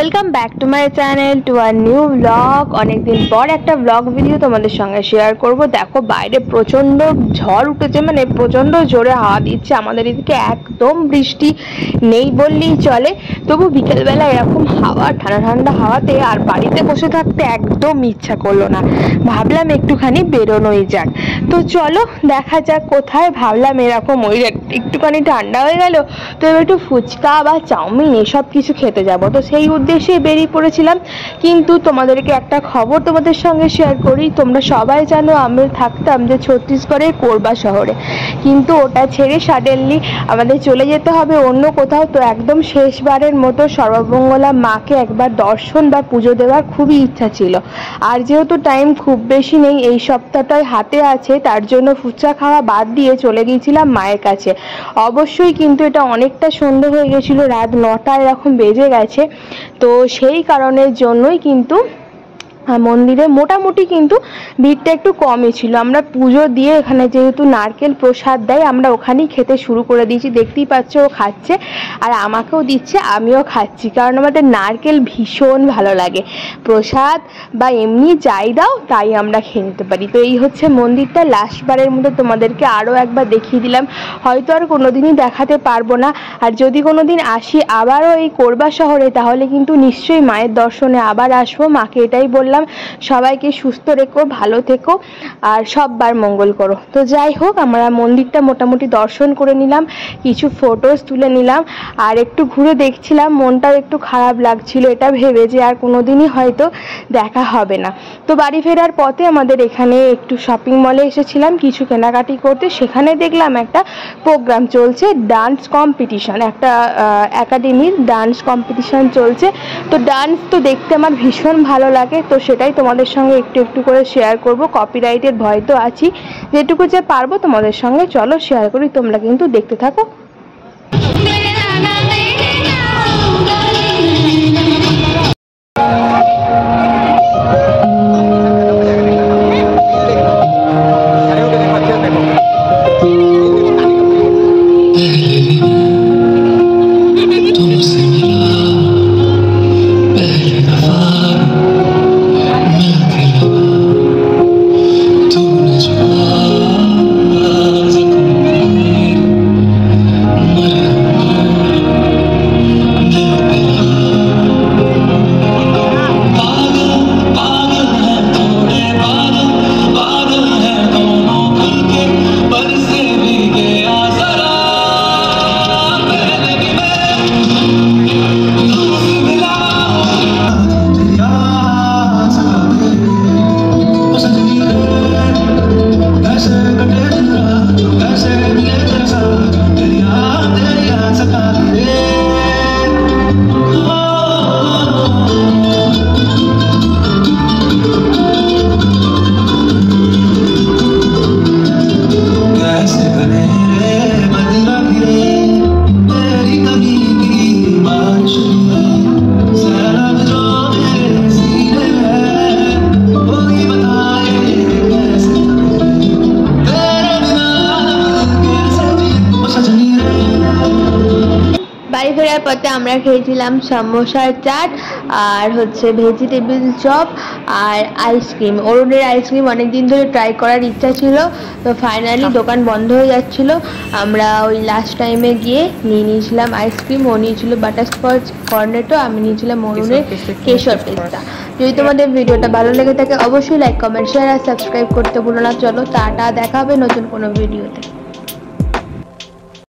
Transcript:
Welcome back to my channel to a new blog. অনেকদিন পর একটা ব্লগ ভিডিও তোমাদের সঙ্গে শেয়ার করব। দেখো বাইরে প্রচণ্ড ঝড় উঠেছে, মানে প্রচণ্ড জোরে হাওয়া দিচ্ছে। আমাদের এদিকে একদম বৃষ্টি নেই বললেই চলে, তবু বিকেলবেলা এরকম হাওয়া, ঠান্ডা ঠান্ডা হাওয়াতে আর বাড়িতে বসে থাকতে একদম ইচ্ছা করলো না। ভাবলাম একটুখানি বেরোনোই যাক। তো চলো দেখা যাক কোথায়। ভাবলাম এরকম ওই একটুখানি ঠান্ডা হয়ে গেল তো এবার একটু ফুচকা বা চাউমিন এসব কিছু খেতে যাব। তো সেই উদ্দেশ্যে বেরিয়ে পড়েছিলাম। কিন্তু তোমাদেরকে একটা খবর তোমাদের সঙ্গে শেয়ার করি। তোমরা সবাই জানো আমি থাকতাম যে ছত্তিশগড়ের কোরবা শহরে, কিন্তু ওটা ছেড়ে সাডেনলি আমাদের চলে যেতে হবে অন্য কোথাও। তো একদম শেষবারের মতো সর্বমঙ্গলা মাকে একবার দর্শন বা পুজো দেওয়ার খুবই ইচ্ছা ছিল। আর যেহেতু টাইম খুব বেশি নেই, এই সপ্তাহটাই হাতে আছে, তার জন্য ফুচকা খাওয়া বাদ দিয়ে চলে গিয়েছিলাম মায়ের কাছে। অবশ্যই কিন্তু এটা অনেকটা সন্ধ্যে হয়ে গেছিলো, রাত 9টা এরকম বেজে গেছে। তো সেই কারণের জন্যই কিন্তু মন্দিরে মোটামুটি কিন্তু ভিড়টা একটু কমই ছিল। আমরা পুজো দিয়ে এখানে যেহেতু নারকেল প্রসাদ দেয়, আমরা ওখানেই খেতে শুরু করে দিয়েছি। দেখতেই পাচ্ছ ও খাচ্ছে আর আমাকেও দিচ্ছে, আমিও খাচ্ছি, কারণ আমাদের নারকেল ভীষণ ভালো লাগে। প্রসাদ বা এমনি যাই দাও তাই আমরা খেয়ে নিতে পারি। তো এই হচ্ছে মন্দিরটা। লাস্টবারের মতো তোমাদেরকে আরও একবার দেখিয়ে দিলাম। হয়তো আর কোনোদিনই দেখাতে পারবো না, আর যদি কোনোদিন আসি আবারও এই কোরবা শহরে, তাহলে কিন্তু নিশ্চয়ই মায়ের দর্শনে আবার আসবো। মাকে এটাই বললাম, সবাইকে সুস্থ রেখো, ভালো থেকো আর সববার মঙ্গল করো। তো যাই হোক, আমরা মন্দিরটা মোটামুটি দর্শন করে নিলাম, কিছু ফটোস তুলে নিলাম, আর একটু ঘুরে দেখছিলাম। মনটাও একটু খারাপ লাগছিল এটা ভেবে যে আর কোনোদিনই হয়তো দেখা হবে না। তো বাড়ি ফেরার পথে আমাদের এখানে একটু শপিং মলে এসেছিলাম কিছু কেনাকাটি করতে। সেখানে দেখলাম একটা প্রোগ্রাম চলছে, ডান্স কম্পিটিশন, একটা একাডেমির ডান্স কম্পিটিশন চলছে। তো ডান্স তো দেখতে আমার ভীষণ ভালো লাগে, তো সেটাই তোমাদের সঙ্গে একটু একটু করে শেয়ার করব। কপিরাইটের ভয় তো আছি, যেটুকু যে পারবো তোমাদের সঙ্গে চলো শেয়ার করি। তোমরা কিন্তু দেখতে থাকো। বাড়ি ফেরার পথে আমরা খেয়েছিলাম সমোসার চাট, আর হচ্ছে ভেজিটেবিল চপ আর আইসক্রিম। অরুণের আইসক্রিম অনেকদিন ধরে ট্রাই করার ইচ্ছা ছিল, তো ফাইনালি দোকান বন্ধ হয়ে যাচ্ছিল। আমরা ওই লাস্ট টাইমে গিয়ে নিয়ে নিয়েছিলাম আইসক্রিম। ও নিয়েছিল বাটারস্কচ কর্নেটো, আমি নিয়েছিলাম অরুণের কেশর পেস্তা। যদি তোমাদের ভিডিওটা ভালো লেগে থাকে অবশ্যই লাইক, কমেন্ট, শেয়ার আর সাবস্ক্রাইব করতে ভুলো না। চলো টাটা, দেখা হবে নতুন কোনো ভিডিওতে।